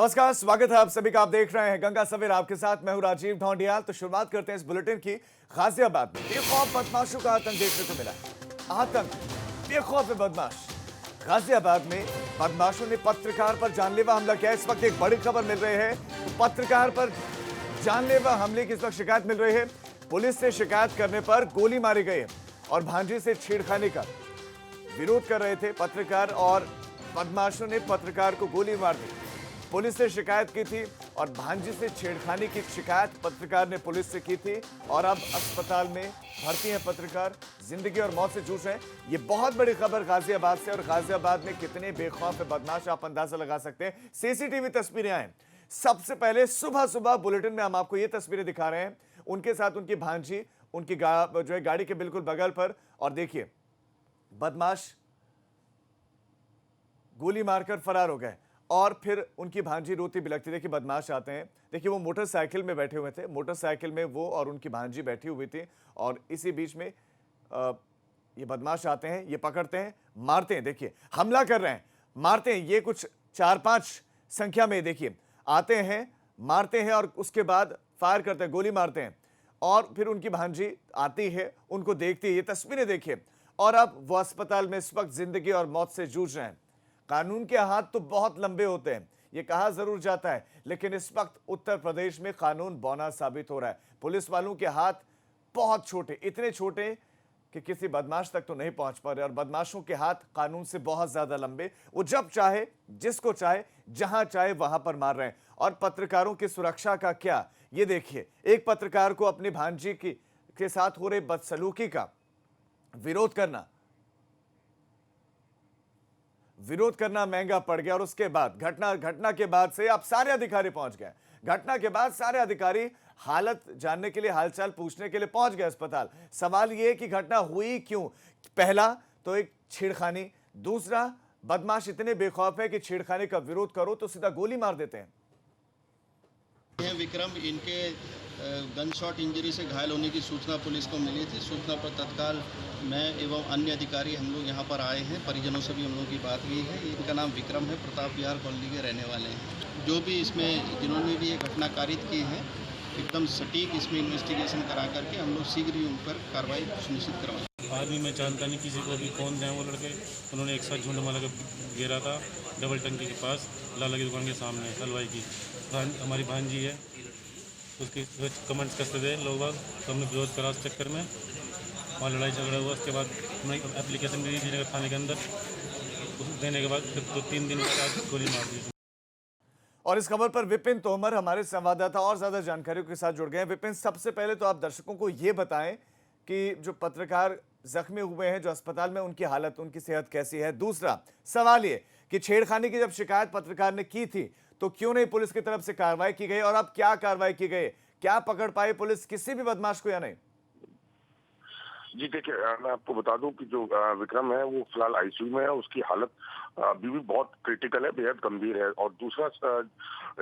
नमस्कार, स्वागत है आप सभी का। आप देख रहे हैं गंगा सवेरा, आपके साथ मैं हूं राजीव ढौंडियाल। तो शुरुआत करते हैं इस बुलेटिन की। गाजियाबाद में बेखौफ बदमाशों का आतंक देखने को मिला। आतंक, बेखौफ बदमाश। गाजियाबाद में बदमाशों ने पत्रकार पर जानलेवा हमला किया। इस वक्त एक बड़ी खबर मिल रही है, पत्रकार पर जानलेवा हमले की इस वक्त शिकायत मिल रही है। पुलिस से शिकायत करने पर गोली मारी गई है और भांजी से छेड़खानी का विरोध कर रहे थे पत्रकार और बदमाशों ने पत्रकार को गोली मार दी। पुलिस से शिकायत की थी और भांजी से छेड़खानी की शिकायत पत्रकार ने पुलिस से की थी और अब अस्पताल में भर्ती हैं पत्रकार। जिंदगी और मौत से जूझ रहे हैं। ये बहुत बड़ी खबर गाजियाबाद से, और गाजियाबाद में कितने बेखौफ बदमाश आप अंदाजा लगा सकते हैं। सीसीटीवी तस्वीरें आए। सबसे पहले सुबह सुबह बुलेटिन में हम आपको ये तस्वीरें दिखा रहे हैं। उनके साथ उनकी भांजी उनकी जो है गाड़ी के बिल्कुल बगल पर, और देखिए बदमाश गोली मारकर फरार हो गए और फिर उनकी भांजी रोती बिलखती। देखिए बदमाश आते हैं, देखिए वो मोटरसाइकिल में बैठे हुए थे, मोटरसाइकिल में वो और उनकी भांजी बैठी हुई थी और इसी बीच में ये बदमाश आते हैं, ये पकड़ते हैं, मारते हैं। देखिए हमला कर रहे हैं, मारते हैं। ये कुछ 4-5 संख्या में देखिए आते हैं, मारते हैं और उसके बाद फायर करते हैं, गोली मारते हैं और फिर उनकी भांजी आती है, उनको देखती है। ये तस्वीरें देखिए। और अब वो अस्पताल में इस वक्त जिंदगी और मौत से जूझ रहे हैं। कानून के हाथ तो बहुत लंबे होते हैं, ये कहा जरूर जाता है, लेकिन इस वक्त उत्तर प्रदेश में कानून बौना साबित हो रहा है। पुलिस वालों के हाथ बहुत छोटे, इतने छोटे कि किसी बदमाश तक तो नहीं पहुंच पा रहे, और बदमाशों के हाथ कानून से बहुत ज्यादा लंबे। वो जब चाहे, जिसको चाहे, जहां चाहे वहां पर मार रहे हैं। और पत्रकारों की सुरक्षा का क्या, ये देखिए। एक पत्रकार को अपनी भांजी के साथ हो रहे बदसलूकी का विरोध करना महंगा पड़ गया। और उसके बाद घटना के बाद से अब सारे अधिकारी पहुंच गए। घटना के बाद सारे अधिकारी हालत जानने के लिए, हालचाल पूछने के लिए पहुंच गए अस्पताल। सवाल यह कि घटना हुई क्यों। पहला तो एक छेड़खानी, दूसरा बदमाश इतने बेखौफ है कि छेड़खानी का विरोध करो तो सीधा गोली मार देते हैं। विक्रम, इनके गन शॉट इंजरी से घायल होने की सूचना पुलिस को मिली थी। सूचना पर तत्काल मैं एवं अन्य अधिकारी हम लोग यहाँ पर आए हैं। परिजनों से भी हम लोगों की बात हुई है। इनका नाम विक्रम है, प्रताप विहार कॉलोनी के रहने वाले हैं। जो भी इसमें जिन्होंने भी ये घटना कारित की है, एकदम सटीक इसमें इन्वेस्टिगेशन करा करके हम लोग शीघ्र ही उन पर कार्रवाई सुनिश्चित करवाएं। आदमी मैं जानता नहीं किसी को भी, कौन थे वो लड़के। उन्होंने एक साथ झुंड मार के घेरा था डबल टंकी के पास, लाला की दुकान के सामने हलवाई की। हमारी भांजी है, उसकी कमेंट्स करते थे लोग बाग, तो हमने विरोध करा उस चक्कर में, वहाँ लड़ाई झगड़ा हुआ। उसके बाद हमने एप्लीकेशन भी दी थी थाने के अंदर। उस देने के बाद फिर 2-3 दिन के बाद गोली मार दी। और इस खबर पर विपिन तोमर हमारे संवाददाता और ज्यादा जानकारियों के साथ जुड़ गए हैं। विपिन, सबसे पहले तो आप दर्शकों को यह बताएं कि जो पत्रकार जख्मी हुए हैं जो अस्पताल में, उनकी हालत, उनकी सेहत कैसी है। दूसरा सवाल ये कि छेड़खानी की जब शिकायत पत्रकार ने की थी तो क्यों नहीं पुलिस की तरफ से कार्रवाई की गई, और अब क्या कार्रवाई की गई, क्या पकड़ पाई पुलिस किसी भी बदमाश को या नहीं? जी देखिए, मैं आपको बता दूं कि जो विक्रम है वो फिलहाल आईसीयू में है। उसकी हालत अभी भी बहुत क्रिटिकल है, बेहद गंभीर है। और दूसरा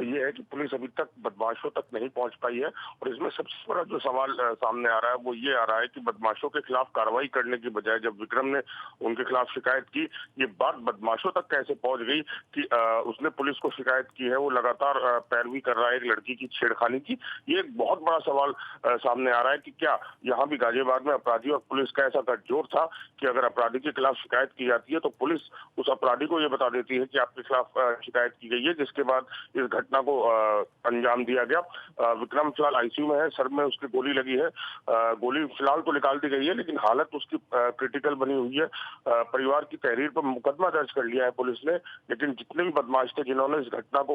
ये है कि पुलिस अभी तक बदमाशों तक नहीं पहुंच पाई है। और इसमें सबसे बड़ा जो सवाल सामने आ रहा है वो ये आ रहा है कि बदमाशों के खिलाफ कार्रवाई करने की बजाय जब विक्रम ने उनके खिलाफ शिकायत की, ये बात बदमाशों तक कैसे पहुंच गई कि उसने पुलिस को शिकायत की है, वो लगातार पैरवी कर रहा है एक लड़की की छेड़खानी की। ये एक बहुत बड़ा सवाल सामने आ रहा है कि क्या यहाँ भी गाजियाबाद में अपराधी और पुलिस का ऐसा गठजोड़ था कि अगर अपराधी के खिलाफ शिकायत की जाती है तो पुलिस उस अपराधी को ये बता देती है कि आपके खिलाफ शिकायत की गई है, जिसके बाद इस घटना को अंजाम दिया गया। विक्रम फिलहाल आईसीयू में है, सर में उसकी गोली लगी है। गोली फिलहाल तो निकाल दी गई है, लेकिन हालत उसकी क्रिटिकल बनी हुई है। परिवार की तहरीर पर मुकदमा दर्ज कर लिया है पुलिस ने, लेकिन जितने भी बदमाश थे जिन्होंने इस घटना को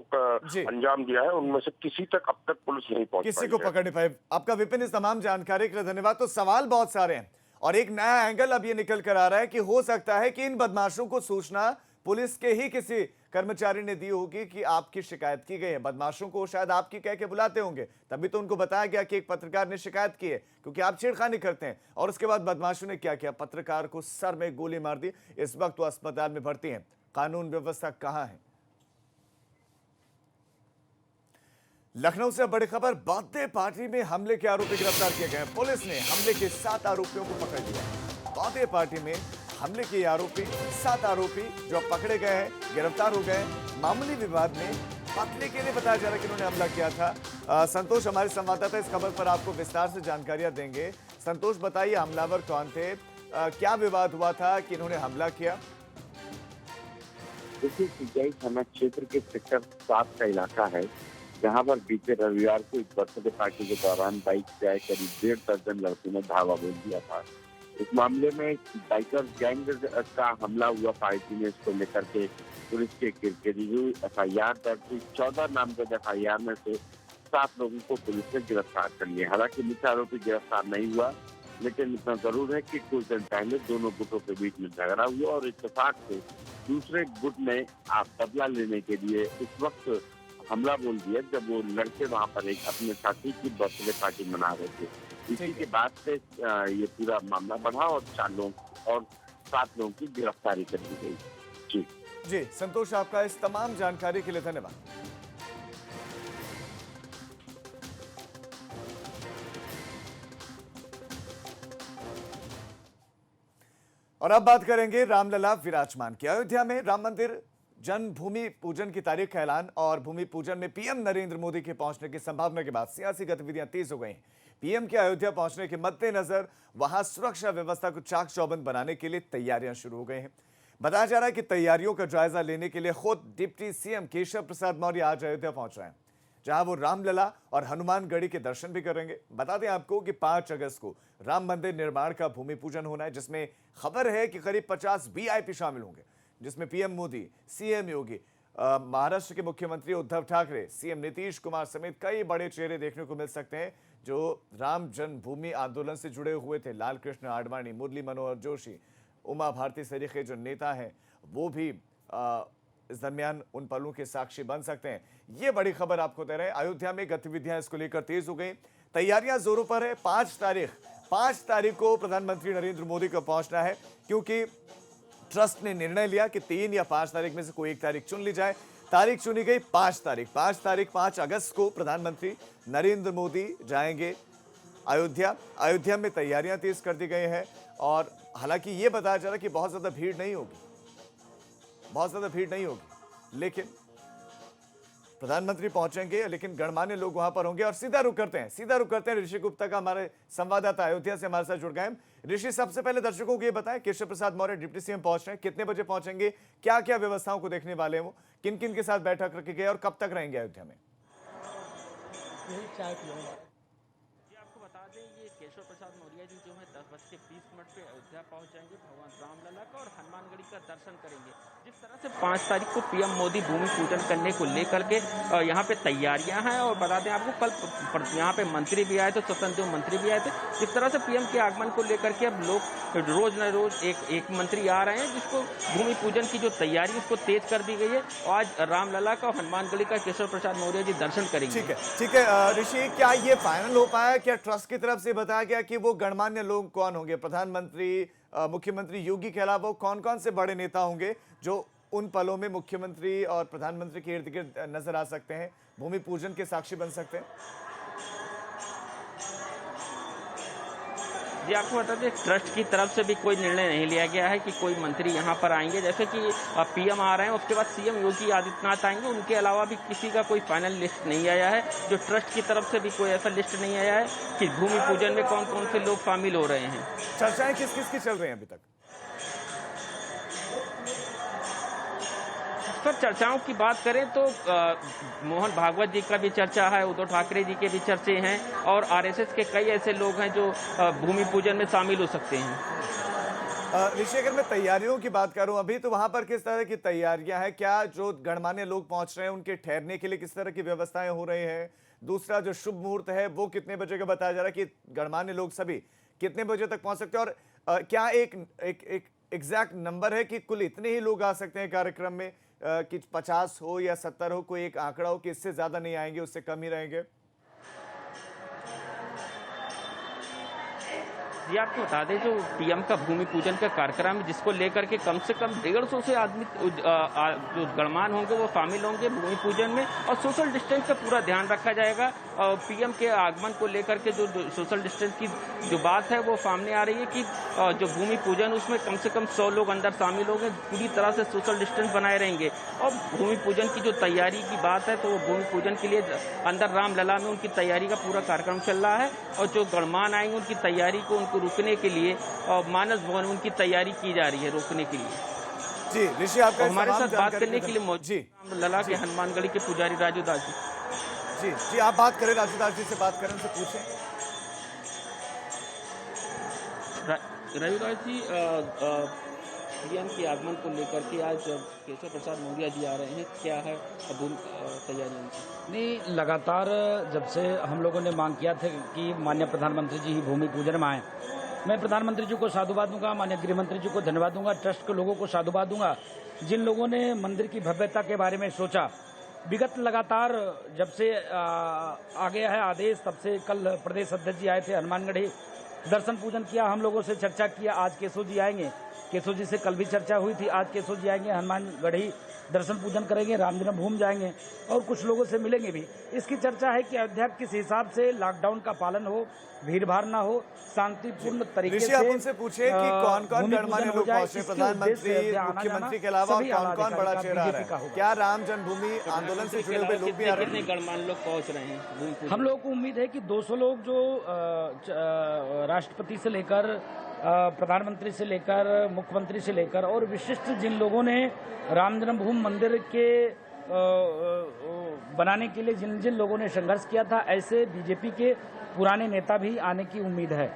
अंजाम दिया है, उनमें से किसी तक अब तक पुलिस नहीं पहुंच किसी को पकड़ नहीं पाई। आपका विपिन इस तमाम जानकारी के लिए धन्यवाद। तो सवाल बहुत सारे हैं और एक नया एंगल अब ये निकल कर आ रहा है कि हो सकता है कि इन बदमाशों को सूचना पुलिस के ही किसी कर्मचारी ने दी होगी कि आपकी शिकायत की गई है। बदमाशों को शायद आपकी कह के बुलाते होंगे, तभी तो उनको बताया गया कि एक पत्रकार ने शिकायत की है क्योंकि आप छेड़खानी करते हैं। और उसके बाद बदमाशों ने क्या किया, पत्रकार को सर में गोली मार दी। इस वक्त वो अस्पताल में भर्ती है। कानून व्यवस्था कहां है? लखनऊ से बड़ी खबर, बर्थडे पार्टी में हमले के आरोपी गिरफ्तार किए गए। पुलिस ने हमले के 7 आरोपियों को पकड़ लिया। बर्थडे पार्टी में हमले के आरोपी 7 आरोपी जो पकड़े गए हैं, गिरफ्तार हो गए। मामूली विवाद में पतले के लिए बताया जा रहा है कि इन्होंने हमला किया था। संतोष हमारे संवाददाता इस खबर पर आपको विस्तार से जानकारियां देंगे। संतोष बताइए, हमलावर कौन थे, क्या विवाद हुआ था कि इन्होंने हमला किया? देखिए, सिंचाई थाना क्षेत्र के सेक्टर 7 का इलाका है, जहां पर बीते रविवार को एक बर्थडे पार्टी के दौरान बाइक से आए करीब 1.5 दर्जन लड़कों ने धावा बोल दिया था। इस मामले में बाइकर गैंग का हमला हुआ पार्टी ने इसको लेकर के पुलिस के किरकिरी FIR दर्ज हुई। 14 नामजद FIR में से 7 लोगों को पुलिस ने गिरफ्तार कर लिया। हालांकि मुख्य आरोपी गिरफ्तार नहीं हुआ, लेकिन इतना जरूर है कि कुछ दिन पहले दोनों गुटों के बीच में झगड़ा हुआ और इत्तेफाक से दूसरे गुट ने बदला लेने के लिए उस वक्त हमला बोल दिया जब वो लड़के वहां पर एक अपने साथी की बर्थडे पार्टी मना रहे थे। इसी के बाद से ये पूरा मामला बढ़ा और 4 लोग और 7 लोगों की गिरफ्तारी कर दी गई। जी जी संतोष, आपका इस तमाम जानकारी के लिए धन्यवाद। और अब बात करेंगे रामलला विराजमान की। अयोध्या में राम मंदिर जन्मभूमि पूजन की तारीख का ऐलान और भूमि पूजन में पीएम नरेंद्र मोदी के पहुंचने की संभावना के बाद सियासी गतिविधियां तेज हो गई। पीएम के अयोध्या पहुंचने के मद्देनजर वहां सुरक्षा व्यवस्था को चाक चौबंद बनाने के लिए तैयारियां शुरू हो गई हैं। बताया जा रहा है कि तैयारियों का जायजा लेने के लिए खुद डिप्टी सीएम केशव प्रसाद मौर्य आज अयोध्या पहुंच रहे हैं, जहां वो रामलला और हनुमानगढ़ी के दर्शन भी करेंगे। बता दें आपको कि 5 अगस्त को राम मंदिर निर्माण का भूमि पूजन होना है, जिसमें खबर है कि करीब 50 VIP शामिल होंगे, जिसमें पीएम मोदी, सीएम योगी, महाराष्ट्र के मुख्यमंत्री उद्धव ठाकरे, सीएम नीतीश कुमार समेत कई बड़े चेहरे देखने को मिल सकते हैं जो राम जन्मभूमि आंदोलन से जुड़े हुए थे। लाल कृष्ण आडवाणी, मुरली मनोहर जोशी, उमा भारती सरीखे जो नेता हैं, वो भी इस दरमियान उन पलों के साक्षी बन सकते हैं। ये बड़ी खबर आपको दे रहे हैं। अयोध्या में गतिविधियां इसको लेकर तेज हो गई, तैयारियां जोरों पर है। 5 तारीख को प्रधानमंत्री नरेंद्र मोदी को पहुंचना है, क्योंकि ट्रस्ट ने निर्णय लिया कि 3 या 5 तारीख में से कोई एक तारीख चुन ली जाए। तारीख चुनी गई 5 तारीख। 5 अगस्त को प्रधानमंत्री नरेंद्र मोदी जाएंगे अयोध्या। अयोध्या में तैयारियां तेज कर दी गई हैं और हालांकि ये बताया जा रहा है कि बहुत ज्यादा भीड़ नहीं होगी, लेकिन प्रधानमंत्री पहुंचेंगे, लेकिन गणमान्य लोग वहां पर होंगे। और सीधा रुख करते हैं ऋषि गुप्ता का, हमारे संवाददाता अयोध्या से हमारे साथ जुड़ गए हैं। ऋषि, सबसे पहले दर्शकों को ये बताएं, केशव प्रसाद मौर्य डिप्टी सीएम पहुंच रहे हैं, कितने बजे पहुंचेंगे, क्या क्या व्यवस्थाओं को देखने वाले हैं, वो किन किन के साथ बैठक रखी गई और कब तक रहेंगे अयोध्या में? आपको बता दें, ये केशव प्रसाद मौर्य जी जो है 10:20 पे अयोध्या पहुंच जाएंगे, भगवान रामलला का और हनुमानगढ़ी का दर्शन करेंगे। जिस तरह से 5 तारीख को पीएम मोदी भूमि पूजन करने को लेकर के यहाँ पे तैयारियां हैं, और बता दें आपको कल यहाँ पे मंत्री भी आए थे, स्वतंत्र मंत्री भी आए थे। जिस तरह से पीएम के आगमन को लेकर के अब लोग रोज न रोज एक मंत्री आ रहे हैं, जिसको भूमि पूजन की जो तैयारी उसको तेज कर दी गई है। आज रामलला का और हनुमानगढ़ी का केशव प्रसाद मौर्य जी दर्शन करेंगे। ठीक है ऋषि, क्या ये फाइनल हो पाया? क्या ट्रस्ट की तरफ से बताया गया कि वो गणमान्य लोग कौन होंगे? प्रधानमंत्री, मुख्यमंत्री योगी के अलावा कौन कौन से बड़े नेता होंगे जो उन पलों में मुख्यमंत्री और प्रधानमंत्री के इर्द गिर्द नजर आ सकते हैं, भूमि पूजन के साक्षी बन सकते हैं? जी आपको बता दें, ट्रस्ट की तरफ से भी कोई निर्णय नहीं लिया गया है कि कोई मंत्री यहाँ पर आएंगे। जैसे कि पीएम आ रहे हैं, उसके बाद सीएम योगी आदित्यनाथ आएंगे, उनके अलावा भी किसी का कोई फाइनल लिस्ट नहीं आया है। जो ट्रस्ट की तरफ से भी कोई ऐसा लिस्ट नहीं आया है कि भूमि पूजन में कौन कौन से लोग शामिल हो रहे हैं। चर्चाएं किस किस की चल रही हैं अभी तक? सर, चर्चाओं की बात करें तो मोहन भागवत जी का भी चर्चा है, उद्धव ठाकरे जी के भी चर्चे हैं, और आरएसएस के कई ऐसे लोग हैं जो भूमि पूजन में शामिल हो सकते हैं। ऋषि, अगर मैं तैयारियों की बात करूं अभी, तो वहां पर किस तरह की तैयारियां हैं? क्या जो गणमान्य लोग पहुंच रहे हैं उनके ठहरने के लिए किस तरह की व्यवस्थाएं हो रही हैं? दूसरा, जो शुभ मुहूर्त है वो कितने बजे का बताया जा रहा है कि गणमान्य लोग सभी कितने बजे तक पहुंच सकते हैं? और क्या एक एग्जैक्ट नंबर है कि कुल इतने ही लोग आ सकते हैं कार्यक्रम में, कि 50 हो या 70 हो, कोई एक आंकड़ा हो कि इससे ज्यादा नहीं आएंगे, उससे कम ही रहेंगे? जी आपको बता दें, जो पीएम का भूमि पूजन का कार्यक्रम है, जिसको लेकर के कम से कम 150 से आदमी जो गणमान्य होंगे वो शामिल होंगे भूमि पूजन में, और सोशल डिस्टेंस का पूरा ध्यान रखा जाएगा। और पीएम के आगमन को लेकर के जो सोशल डिस्टेंस की जो बात है वो सामने आ रही है कि जो भूमि पूजन उसमें कम से कम 100 लोग अंदर शामिल होंगे, पूरी तरह से सोशल डिस्टेंस बनाए रहेंगे। और भूमि पूजन की जो तैयारी की बात है, तो वो भूमि पूजन के लिए अंदर रामलला में उनकी तैयारी का पूरा कार्यक्रम चल रहा है, और जो गणमान्य आएंगे उनकी तैयारी को उनको रुकने के लिए और मानस भवन उनकी तैयारी की जा रही है रोकने के लिए। जी ऋषि, आपका हमारे साथ बात करने के लिए जी मौजूद रामलला के हनुमानगढ़ी के पुजारी राजू दास जी। जी आप बात करें, राजू दास जी से बात करें, उनसे पूछें। राजू दास जी, पीएम के आगमन को लेकर के आज केशव प्रसाद मौर्य जी आ रहे हैं, क्या है तैयारियां? नहीं, लगातार जब से हम लोगों ने मांग किया था कि माननीय प्रधानमंत्री जी ही भूमि पूजन में आए, मैं प्रधानमंत्री जी को साधुवाद दूंगा, माननीय गृह मंत्री जी को धन्यवाद दूंगा, ट्रस्ट के लोगों को साधुवाद दूंगा जिन लोगों ने मंदिर की भव्यता के बारे में सोचा। विगत लगातार जब से आ गया है आदेश, तब से कल प्रदेश अध्यक्ष जी आए थे हनुमानगढ़ी, दर्शन पूजन किया, हम लोगों से चर्चा किया। आज केशव जी आएंगे, केशव जी से कल भी चर्चा हुई थी, आज केशव जी आएंगे, हनुमानगढ़ी दर्शन पूजन करेंगे, राम जन्मभूमि जाएंगे और कुछ लोगों से मिलेंगे भी। इसकी चर्चा है कि अयोध्या किस हिसाब से लॉकडाउन का पालन हो, भीड़ भाड़ ना हो, शांतिपूर्ण तरीके से आप उनसे पूछे कि कौन-कौन गणमान्य लोग पहुंचे, प्रधानमंत्री, मुख्यमंत्री के अलावा और कौन-कौन बड़ा चेहरा आ रहा है? क्या राम जन्मभूमि आंदोलन से जुड़े हुए लोग भी आ रहे हैं? कितने गणमान्य लोग पहुंच रहे हैं? हम लोगों को उम्मीद है कि 200 लोग जो राष्ट्रपति से लेकर प्रधानमंत्री से लेकर मुख्यमंत्री से लेकर और विशिष्ट जिन लोगों ने राम जन्मभूमि मंदिर के बनाने के लिए जिन जिन लोगों ने संघर्ष किया था, ऐसे बीजेपी के पुराने नेता भी आने की उम्मीद है।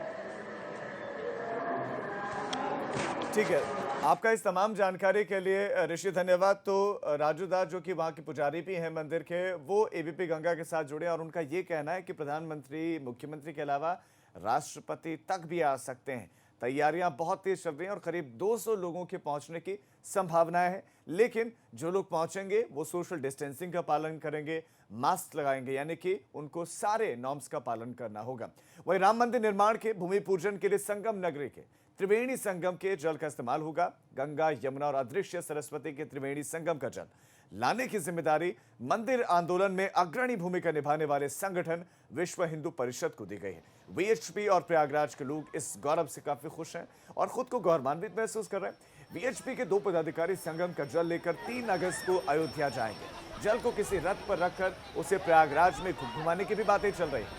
ठीक है, आपका इस तमाम जानकारी के लिए ऋषि धन्यवाद। तो राजू दास जो कि वहाँ के पुजारी भी हैं मंदिर के, वो एबीपी गंगा के साथ जुड़े और उनका ये कहना है कि प्रधानमंत्री, मुख्यमंत्री के अलावा राष्ट्रपति तक भी आ सकते हैं। तैयारियां बहुत तेज चल रही हैं और करीब 200 लोगों के पहुंचने की संभावनाएं हैं, लेकिन जो लोग पहुंचेंगे वो सोशल डिस्टेंसिंग का पालन करेंगे, मास्क लगाएंगे, यानी कि उनको सारे नॉर्म्स का पालन करना होगा। वहीं राम मंदिर निर्माण के भूमि पूजन के लिए संगम नगरी के त्रिवेणी संगम के जल का इस्तेमाल होगा। गंगा, यमुना और अदृश्य सरस्वती के त्रिवेणी संगम का जल लाने की जिम्मेदारी मंदिर आंदोलन में अग्रणी भूमिका निभाने वाले संगठन विश्व हिंदू परिषद को दी गई है। वीएचपी और प्रयागराज के लोग इस गौरव से काफी खुश हैं और खुद को गौरवान्वित महसूस कर रहे हैं। वीएचपी के 2 पदाधिकारी संगम का जल लेकर 3 अगस्त को अयोध्या जाएंगे। जल को किसी रथ पर रखकर उसे प्रयागराज में घुमाने की भी बातें चल रही हैं,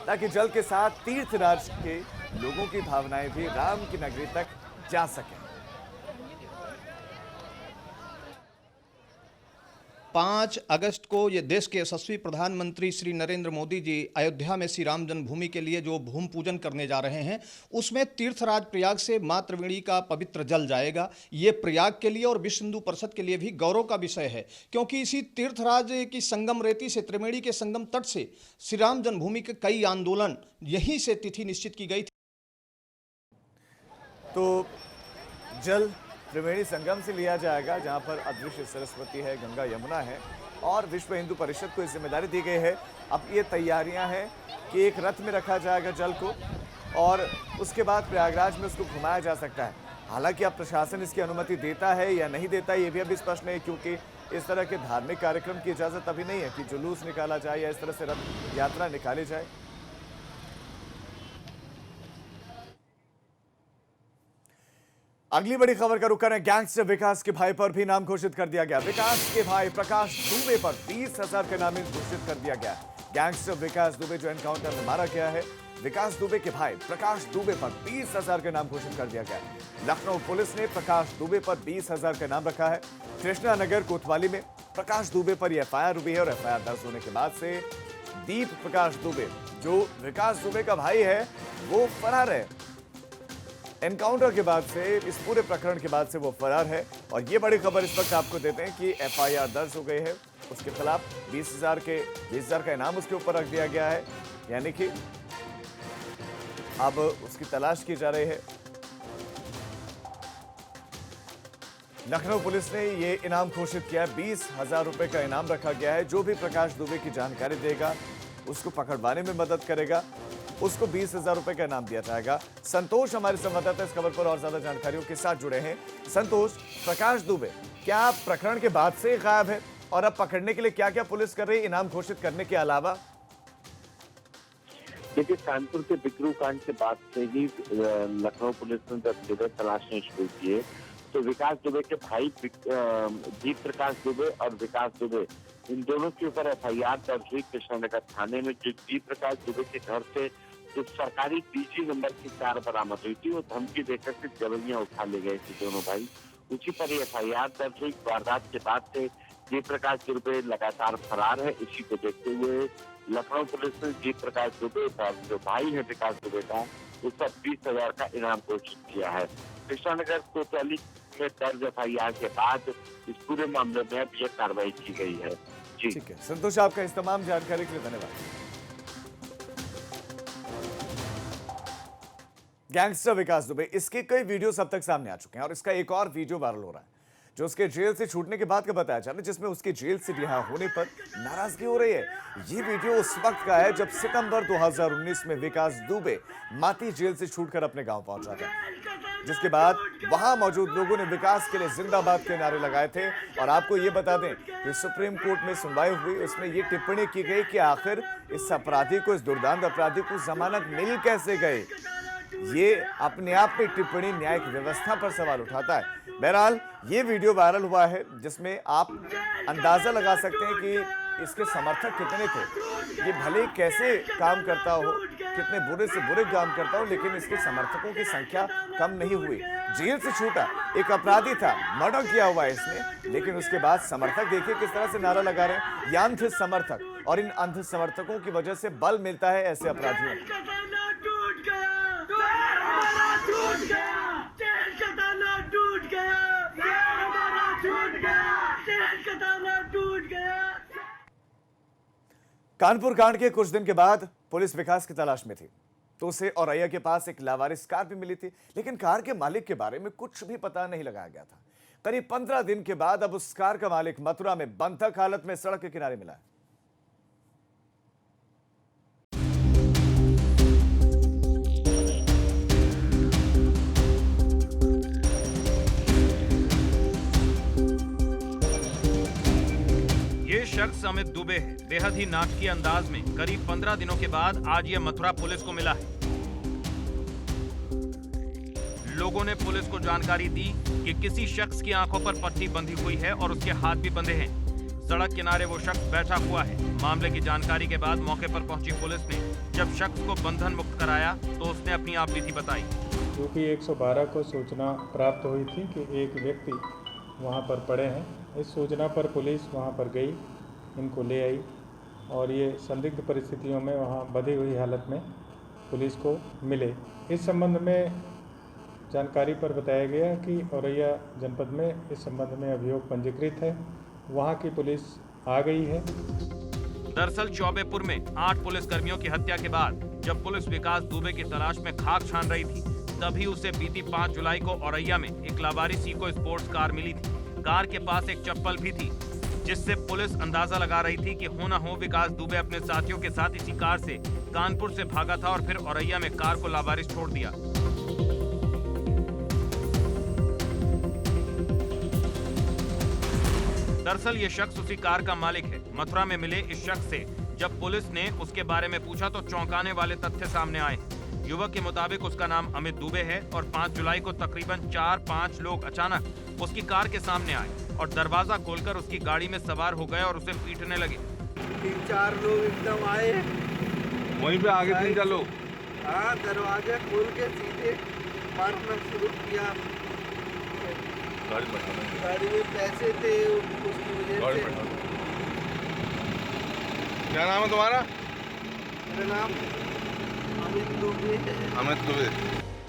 ताकि जल के साथ तीर्थराज के लोगों की भावनाएं भी राम की नगरी तक जा सकें। 5 अगस्त को ये देश के यशस्वी प्रधानमंत्री श्री नरेंद्र मोदी जी अयोध्या में श्री राम जन्मभूमि के लिए जो भूमि पूजन करने जा रहे हैं, उसमें तीर्थराज प्रयाग से मां त्रिवेणी का पवित्र जल जाएगा। ये प्रयाग के लिए और विश्व हिंदू परिषद के लिए भी गौरव का विषय है, क्योंकि इसी तीर्थराज की संगम रेती से, त्रिवेणी के संगम तट से श्री राम जन्मभूमि के कई आंदोलन यहीं से तिथि निश्चित की गई थी। तो जल त्रिवेणी संगम से लिया जाएगा, जहां पर अदृश्य सरस्वती है, गंगा यमुना है और विश्व हिंदू परिषद को इस जिम्मेदारी दी गई है। अब ये तैयारियां हैं कि एक रथ में रखा जाएगा जल को और उसके बाद प्रयागराज में उसको घुमाया जा सकता है। हालांकि अब प्रशासन इसकी अनुमति देता है या नहीं देता, ये भी अभी स्पष्ट नहीं, क्योंकि इस तरह के धार्मिक कार्यक्रम की इजाज़त अभी नहीं है कि जुलूस निकाला जाए या इस तरह से रथ यात्रा निकाली जाए। अगली बड़ी खबर का रुख करें। गैंगस्टर विकास के भाई पर भी नाम घोषित कर दिया गया। विकास के भाई प्रकाश दुबे पर 20,000 का नाम घोषित कर दिया गया। गैंगस्टर विकास दुबे जो एनकाउंटर में मारा गया है, विकास दुबे के भाई प्रकाश दुबे पर 20,000 का नाम घोषित कर दिया गया है। लखनऊ पुलिस ने प्रकाश दुबे पर 20,000 का नाम रखा है। कृष्णा नगर कोतवाली में प्रकाश दुबे पर यह एफआईआर हुई है और एफआईआर दर्ज होने के बाद से दीप प्रकाश दुबे, जो विकास दुबे का भाई है, वो फरार है। एनकाउंटर के बाद से, इस पूरे प्रकरण के बाद से वो फरार है। और ये बड़ी खबर इस वक्त आपको देते हैं कि एफआईआर दर्ज हो गई है। उसके खिलाफ 20,000 का इनाम उसके ऊपर रख दिया गया है, यानी कि अब उसकी तलाश की जा रही है। लखनऊ पुलिस ने ये इनाम घोषित किया है। 20,000 रुपए का इनाम रखा गया है। जो भी प्रकाश दुबे की जानकारी देगा उसको पकड़वाने में मदद करेगा। उसको 20,000 रुपए का इनाम दिया जाएगा। संतोष हमारे संवाददाता इस खबर पर और ज्यादा जानकारियों के साथ जुड़े हैं। संतोष, प्रकाश दुबे क्या प्रकरण के बाद से गायब है और अब पकड़ने के लिए क्या क्या पुलिस कर रही है इनाम घोषित करने के अलावा? देखिए, कानपुर के बिकरू कांड के बाद से ही लखनऊ पुलिस ने जब जगह तलाशने शुरू किए तो विकास दुबे के भाई जीत प्रकाश दुबे और विकास दुबे, इन दोनों के ऊपर FIR दर्ज हुई कृष्णानगर थाने में। जो जीत प्रकाश दुबे के घर से जो सरकारी DG नंबर की कार बरामद हुई थी, वो धमकी देकर के जबरियां उठा ले गए थे दोनों भाई। उसी पर FIR दर्ज हुई। वारदात के बाद से जीत प्रकाश दुबे लगातार फरार है। इसी को देखते हुए लखनऊ पुलिस ने जीत प्रकाश दुबे और जो भाई है विकास दुबे का, उस पर 20,000 का इनाम घोषित किया है। कृष्णानगर कोतवाली में दर्ज FIR के बाद इस पूरे मामले में अब यह कार्रवाई की गई है। जी ठीक है संतोष, आपका इस तमाम जानकारी के लिए धन्यवाद। गैंगस्टर विकास दुबे, इसके कई वीडियो अब तक सामने आ चुके हैं और इसका एक और वीडियो वायरल हो रहा है जो उसके जेल से छूटने के बाद का बताया जा रहा है, जिसमें उसके जेल से रिहा होने पर नाराजगी हो रही है। ये वीडियो उस वक्त का है जब सितंबर 2019 में विकास दुबे माती जेल से छूटकर अपने गांव पहुंचा था, जिसके बाद वहां मौजूद लोगों ने विकास के लिए जिंदाबाद के नारे लगाए थे। और आपको ये बता दें कि सुप्रीम कोर्ट में सुनवाई हुई, उसमें ये टिप्पणी की गई कि आखिर इस अपराधी को, इस दुर्दांत अपराधी को जमानत मिल कैसे गई। ये अपने आप में टिप्पणी न्यायिक व्यवस्था पर सवाल उठाता है। बहरहाल ये वीडियो वायरल हुआ है जिसमें आप अंदाजा लगा सकते हैं कि इसके समर्थक कितने थे। ये भले कैसे काम करता हो, कितने बुरे से बुरे काम करता हो, लेकिन इसके समर्थकों की संख्या कम नहीं हुई। जेल से छूटा एक अपराधी था, मर्डर किया हुआ है इसने, लेकिन उसके बाद समर्थक देखिए किस तरह से नारा लगा रहे हैं। ये अंध समर्थक, और इन अंध समर्थकों की वजह से बल मिलता है ऐसे अपराधियों को। कानपुर कांड के कुछ दिन के बाद पुलिस विकास की तलाश में थी तो उसे औरैया के पास एक लावारिस कार भी मिली थी, लेकिन कार के मालिक के बारे में कुछ भी पता नहीं लगाया गया था। करीब 15 दिन के बाद अब उस कार का मालिक मथुरा में बंधक हालत में सड़क के किनारे मिला है। ये शख्स अमित दुबे है। बेहद ही नाटकीय अंदाज में करीब 15 दिनों के बाद आज ये मथुरा पुलिस को मिला है। लोगों ने पुलिस को जानकारी दी कि किसी शख्स की आंखों पर पट्टी बंधी हुई है और उसके हाथ भी बंधे हैं। सड़क किनारे वो शख्स बैठा हुआ है। मामले की जानकारी के बाद मौके पर पहुंची पुलिस ने जब शख्स को बंधन मुक्त कराया तो उसने अपनी आपबीती बताई। क्योंकि 112 को सूचना प्राप्त हुई थी कि एक व्यक्ति वहां पर पड़े हैं। इस सूचना पर पुलिस वहां पर गई, इनको ले आई और ये संदिग्ध परिस्थितियों में वहां बंधी हुई हालत में पुलिस को मिले। इस संबंध में जानकारी पर बताया गया कि औरैया जनपद में इस संबंध में अभियोग पंजीकृत है, वहां की पुलिस आ गई है। दरअसल चौबेपुर में 8 पुलिसकर्मियों की हत्या के बाद जब पुलिस विकास दुबे की तलाश में खाक छान रही थी, तभी उसे बीती 5 जुलाई को औरैया में एक लावारिस इको स्पोर्ट्स कार मिली थी। कार के पास एक चप्पल भी थी, जिससे पुलिस अंदाजा लगा रही थी कि हो न हो विकास दुबे अपने साथियों के साथ इसी कार से कानपुर से भागा था और फिर औरैया में कार को लावारिस छोड़ दिया। दरअसल ये शख्स उसी कार का मालिक है। मथुरा में मिले इस शख्स से जब पुलिस ने उसके बारे में पूछा तो चौंकाने वाले तथ्य सामने आए। युवक के मुताबिक उसका नाम अमित दुबे है और 5 जुलाई को तकरीबन 4-5 लोग अचानक उसकी कार के सामने आए और दरवाजा खोलकर उसकी गाड़ी में सवार हो गए और उसे पीटने लगे। 3-4 लोग एकदम आए, वहीं पे आगे 3-4 लोग, हाँ, दरवाजा खोल के सीधे मारना शुरू किया। गाड़ी में पैसे थे, उसकी वजह से। क्या नाम है तुम्हारा? मेरा नाम अमित दुबे है। अमित दुबे।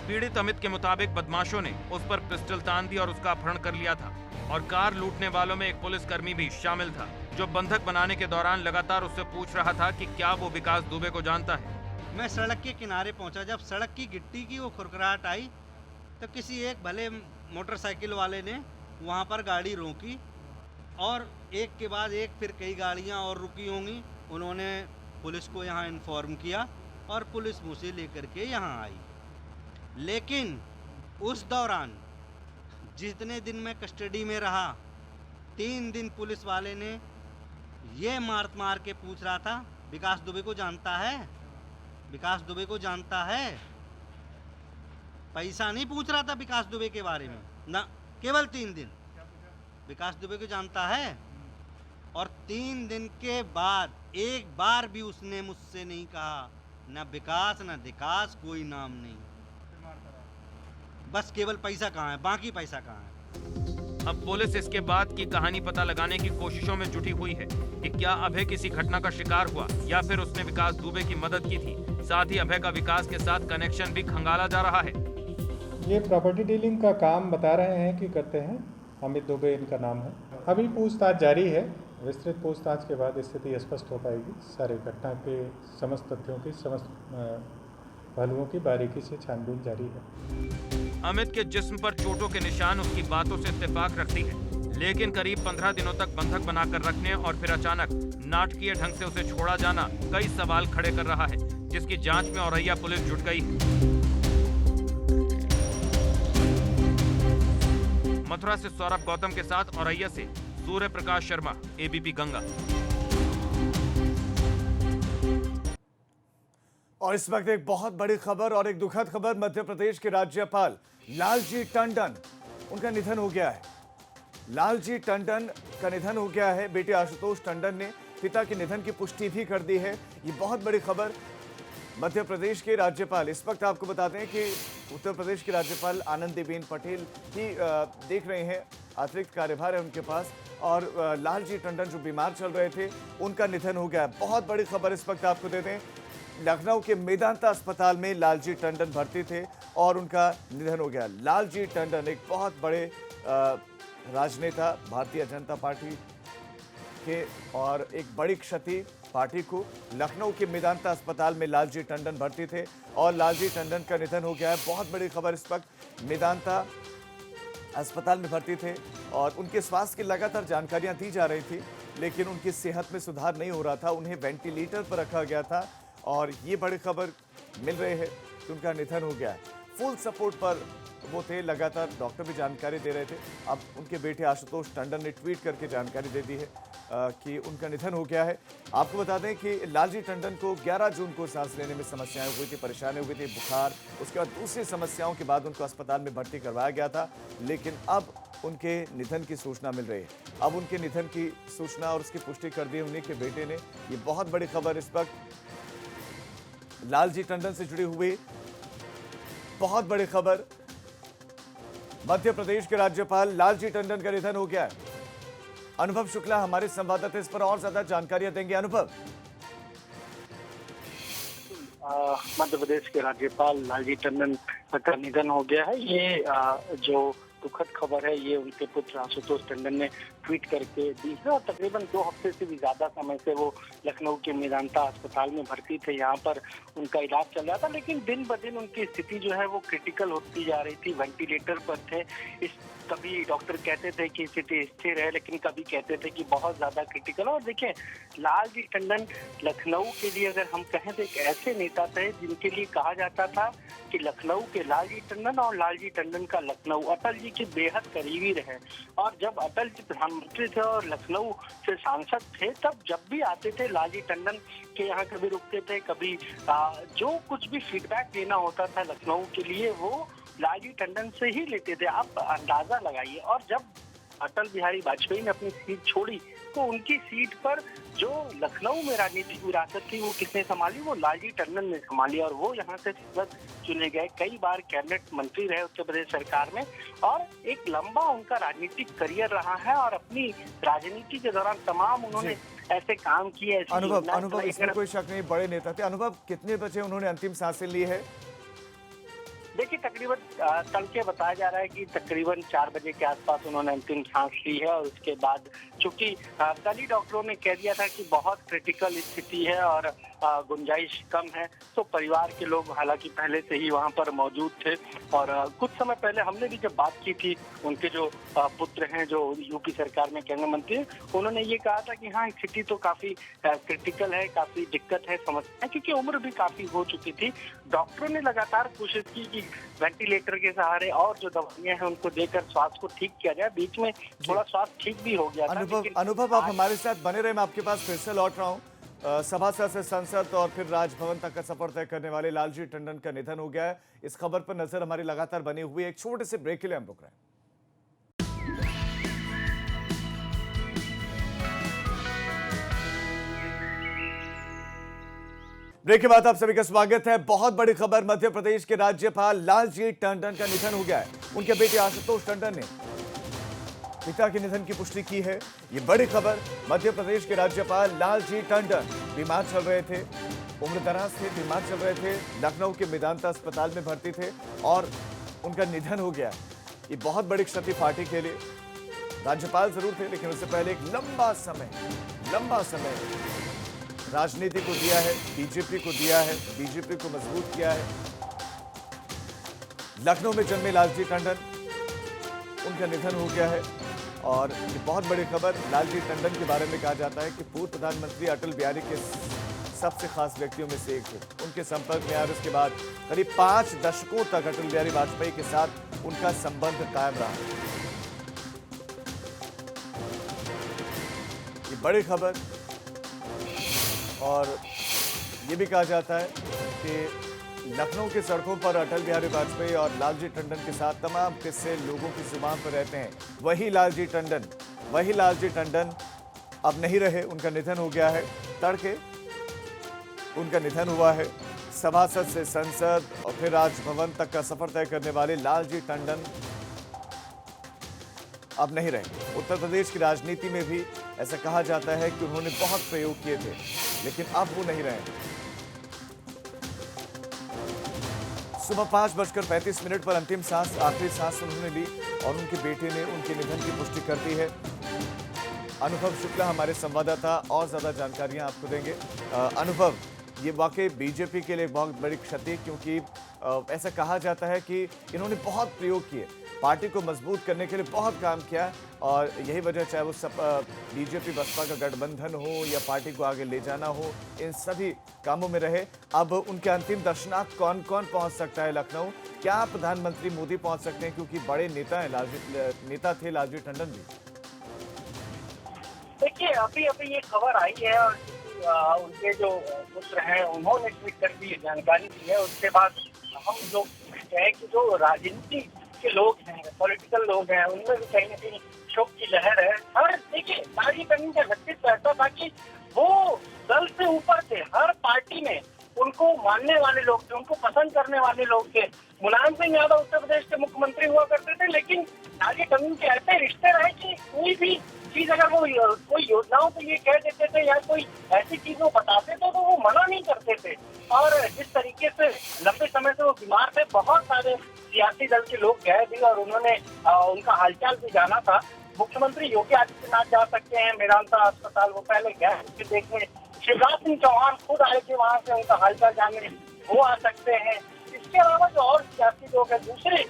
पीड़ित अमित के मुताबिक बदमाशों ने उस पर पिस्टल तान दी और उसका अपहरण कर लिया था और कार लूटने वालों में एक पुलिसकर्मी भी शामिल था, जो बंधक बनाने के दौरान लगातार उससे पूछ रहा था कि क्या वो विकास दुबे को जानता है। मैं सड़क के किनारे पहुंचा। जब सड़क की गिट्टी की वो खुरखराहट आई तो किसी एक भले मोटरसाइकिल वाले ने वहां पर गाड़ी रोकी और एक के बाद एक फिर कई गाड़ियां और रुकी होंगी। उन्होंने पुलिस को यहां इन्फॉर्म किया और पुलिस मुझे लेकर के यहाँ आई। लेकिन उस दौरान जितने दिन मैं कस्टडी में रहा, 3 दिन पुलिस वाले ने ये मार के पूछ रहा था, विकास दुबे को जानता है? विकास दुबे को जानता है? पैसा नहीं पूछ रहा था विकास दुबे के बारे में ना, केवल 3 दिन विकास दुबे को जानता है। और 3 दिन के बाद एक बार भी उसने मुझसे नहीं कहा ना विकास ना विकास, कोई नाम नहीं, बस केवल पैसा कहाँ है, बाकी पैसा कहाँ है। अब पुलिस इसके बाद की कहानी पता लगाने की कोशिशों में जुटी हुई है कि क्या अभय किसी घटना का शिकार हुआ या फिर उसने विकास दुबे की मदद की थी। साथ ही अभय का विकास के साथ कनेक्शन भी खंगाला जा रहा है। ये प्रॉपर्टी डीलिंग का काम बता रहे हैं कि करते हैं, अमित दुबे इनका नाम है। अभी पूछताछ जारी है, विस्तृत पूछताछ के बाद स्थिति स्पष्ट हो पाएगी। सारे घटना के समस्त तथ्यों की, समस्त पहलुओं की बारीकी से छानबीन जारी है। अमित के जिस्म पर चोटों के निशान उसकी बातों से इत्तेफाक रखती है, लेकिन करीब 15 दिनों तक बंधक बनाकर रखने और फिर अचानक नाटकीय ढंग से उसे छोड़ा जाना कई सवाल खड़े कर रहा है, जिसकी जांच में औरैया पुलिस जुट गई है। मथुरा से सौरभ गौतम के साथ औरैया से सूर्य प्रकाश शर्मा, एबीपी गंगा। और इस वक्त एक बहुत बड़ी खबर और एक दुखद खबर, मध्य प्रदेश के राज्यपाल लालजी टंडन, उनका निधन हो गया है। लालजी टंडन का निधन हो गया है। बेटे आशुतोष टंडन ने पिता के निधन की पुष्टि भी कर दी है। ये बहुत बड़ी खबर। मध्य प्रदेश के राज्यपाल, इस वक्त आपको बताते हैं कि उत्तर प्रदेश की राज्यपाल आनंदीबेन पटेल ही देख रहे हैं, अतिरिक्त कार्यभार है उनके पास। और लालजी टंडन जो बीमार चल रहे थे, उनका निधन हो गया। बहुत बड़ी खबर इस वक्त आपको देते हैं। लखनऊ के मेदांता अस्पताल में लालजी टंडन भर्ती थे और उनका निधन हो गया। लालजी टंडन एक बहुत बड़े राजनेता भारतीय जनता पार्टी के, और एक बड़ी क्षति पार्टी को। लखनऊ के मेदांता अस्पताल में लालजी टंडन भर्ती थे और लालजी टंडन का निधन हो गया है। बहुत बड़ी खबर इस वक्त। मेदांता अस्पताल में भर्ती थे और उनके स्वास्थ्य की लगातार जानकारियां दी जा रही थी, लेकिन उनकी सेहत में सुधार नहीं हो रहा था। उन्हें वेंटिलेटर पर रखा गया था और ये बड़ी खबर मिल रही है कि उनका निधन हो गया है। फुल सपोर्ट पर वो थे, लगातार डॉक्टर भी जानकारी दे रहे थे। अब उनके बेटे आशुतोष टंडन ने ट्वीट करके जानकारी दे दी है कि उनका निधन हो गया है। आपको बता दें कि लालजी टंडन को 11 जून को सांस लेने में समस्याएं हुई थी, परेशानी हुई थी, बुखार, उसके बाद दूसरी समस्याओं के बाद उनको अस्पताल में भर्ती करवाया गया था। लेकिन अब उनके निधन की सूचना मिल रही है। अब उनके निधन की सूचना और उसकी पुष्टि कर दी उन्हीं के बेटे ने। ये बहुत बड़ी खबर इस वक्त लालजी टंडन से जुड़ी हुई, बहुत बड़ी खबर। मध्य प्रदेश के राज्यपाल लालजी टंडन का निधन हो गया है। अनुभव शुक्ला हमारे संवाददाता इस पर और ज्यादा जानकारियां देंगे। अनुभव। मध्य प्रदेश के राज्यपाल लालजी टंडन का निधन हो गया है। ये जो दुखद खबर है, ये उनके पुत्र आशुतोष टंडन ने ट्वीट करके दी है। और तकरीबन 2 हफ्ते से भी ज्यादा समय से वो लखनऊ के मेदांता अस्पताल में भर्ती थे। यहाँ पर उनका इलाज चल रहा था, लेकिन दिन ब दिन उनकी स्थिति जो है वो क्रिटिकल होती जा रही थी। वेंटिलेटर पर थे। कभी डॉक्टर कहते थे कि स्थिति स्थिर है, लेकिन कभी कहते थे कि बहुत ज्यादा क्रिटिकल। और देखिए, लालजी टंडन लखनऊ के लिए अगर हम कहें तो एक ऐसे नेता थे जिनके लिए कहा जाता था कि लखनऊ के लालजी टंडन और लालजी टंडन का लखनऊ अटल जी के बेहद करीबी रहे। और जब अटल जी प्रधानमंत्री थे और लखनऊ से सांसद थे, तब जब भी आते थे लालजी टंडन के यहाँ कभी रुकते थे, कभी जो कुछ भी फीडबैक लेना होता था लखनऊ के लिए, वो लालजी टंडन से ही लेते थे। आप अंदाजा लगाइए। और जब अटल बिहारी वाजपेयी ने अपनी सीट छोड़ी, तो उनकी सीट पर जो लखनऊ में राजनीतिक विरासत थी वो किसने संभाली? वो लालजी टंडन ने संभाली। और वो यहाँ से चुने गए, कई बार कैबिनेट मंत्री रहे उत्तर प्रदेश सरकार में, और एक लंबा उनका राजनीतिक करियर रहा है। और अपनी राजनीति के दौरान तमाम उन्होंने ऐसे काम किए। अनुभव, इसमें कोई शक नहीं, बड़े नेता थे। अनुभव, कितने बजे उन्होंने अंतिम सांसें ली है? देखिए, तकरीबन तड़के बताया जा रहा है कि तकरीबन 4 बजे के आसपास उन्होंने अंतिम सांस ली है। और उसके बाद चूंकि कल ही डॉक्टरों ने कह दिया था कि बहुत क्रिटिकल स्थिति है और गुंजाइश कम है, तो परिवार के लोग हालांकि पहले से ही वहां पर मौजूद थे। और कुछ समय पहले हमने भी जब बात की थी, उनके जो पुत्र हैं जो यूपी सरकार में केंद्रीय मंत्री हैं, उन्होंने ये कहा था कि हाँ स्थिति तो काफी क्रिटिकल है, काफी दिक्कत है, समस्या है, क्योंकि उम्र भी काफी हो चुकी थी। डॉक्टरों ने लगातार कोशिश की कि वेंटिलेटर के सहारे और जो दवाइयां हैं उनको देकर स्वास्थ्य को ठीक किया जाए। बीच में थोड़ा स्वास्थ्य ठीक भी हो गया था। अनुभव आप हमारे साथ बने रहे, मैं आपके पास फिर से लौट रहा हूँ। सभासद से संसद और फिर राजभवन तक का सफर तय करने वाले लालजी टंडन का निधन हो गया है। इस खबर पर नजर हमारी लगातार बनी हुई है। एक छोटे से ब्रेक के लिए हम रुक रहे हैं। ब्रेक के बाद आप सभी का स्वागत है। बहुत बड़ी खबर, मध्य प्रदेश के राज्यपाल लालजी टंडन का निधन हो गया है। उनके बेटे आशुतोष टंडन ने पिता के निधन की पुष्टि की है। ये बड़ी खबर, मध्य प्रदेश के राज्यपाल लालजी टंडन बीमार चल रहे थे, उम्र दराज थे, बीमार चल रहे थे, लखनऊ के मेदांता अस्पताल में भर्ती थे और उनका निधन हो गया। ये बहुत बड़ी क्षति पार्टी के लिए। राज्यपाल जरूर थे, लेकिन उससे पहले एक लंबा समय राजनीति को दिया है, बीजेपी को दिया है, बीजेपी को मजबूत किया है। लखनऊ में जन्मे लालजी टंडन, उनका निधन हो गया है। और ये बहुत बड़ी खबर, लालजी टंडन के बारे में कहा जाता है कि पूर्व प्रधानमंत्री अटल बिहारी के सबसे खास व्यक्तियों में से एक थे। उनके संपर्क में आए, उसके बाद करीब 5 दशकों तक अटल बिहारी वाजपेयी के साथ उनका संबंध कायम रहा। ये बड़ी खबर। और ये भी कहा जाता है कि लखनऊ की सड़कों पर अटल बिहारी वाजपेयी और लालजी टंडन के साथ तमाम किस्से लोगों की जुबान पर रहते हैं। वही लालजी टंडन अब नहीं रहे, उनका निधन हो गया है। तड़के उनका निधन हुआ है। सभासद से संसद और फिर राजभवन तक का सफर तय करने वाले लालजी टंडन अब नहीं रहे। उत्तर प्रदेश की राजनीति में भी ऐसा कहा जाता है कि उन्होंने बहुत प्रयोग किए थे, लेकिन अब वो नहीं रहे। सुबह 5:35 पर अंतिम सांस, आखिरी सांस उन्होंने ली और उनके बेटे ने उनके निधन की पुष्टि कर दी है। अनुभव शुक्ला हमारे संवाददाता और ज्यादा जानकारियां आपको देंगे। अनुभव, ये वाकई बीजेपी के लिए बहुत बड़ी क्षति, क्योंकि ऐसा कहा जाता है कि इन्होंने बहुत प्रयोग किए, पार्टी को मजबूत करने के लिए बहुत काम किया और यही वजह, चाहे वो बीजेपी बसपा का गठबंधन हो या पार्टी को आगे ले जाना हो, इन सभी कामों में रहे। अब उनके अंतिम दर्शनार्थ कौन कौन पहुंच सकता है लखनऊ? क्या प्रधानमंत्री मोदी पहुंच सकते हैं, क्योंकि बड़े नेता हैं, नेता थे लालजी टंडन भी? देखिए, अभी ये खबर आई है और उनके जो पुत्र हैं उन्होंने ट्वीट करके जानकारी दी है। उसके बाद हम जो है कि जो राजनीति के लोग हैं, पॉलिटिकल लोग हैं, उनमें भी कहीं न कहीं शोक की लहर है। और देखिए, लालजी टंडन का व्यक्तित्व ऐसा था कि वो दल से ऊपर थे। हर पार्टी में उनको मानने वाले लोग थे, उनको पसंद करने वाले लोग थे। मुलायम सिंह यादव उत्तर प्रदेश के मुख्यमंत्री हुआ करते थे, लेकिन लालजी टंडन के ऐसे रिश्ते रहे कि कोई भी चीज अगर वो कोई योजनाओं को ये कह देते थे या कोई ऐसी चीज वो बताते थे तो वो मना नहीं करते थे। और जिस तरीके से लंबे समय से वो बीमार थे, बहुत सारे सियासी दल के लोग गए भी और उन्होंने उनका हालचाल भी जाना था। मुख्यमंत्री योगी आदित्यनाथ जा सकते हैं मेदांता अस्पताल, वो पहले गए देखने। शिवराज सिंह चौहान खुद आए थे वहां से उनका हालचाल जानने, वो आ सकते हैं। इसके अलावा जो और सियासी लोग हैं, दूसरे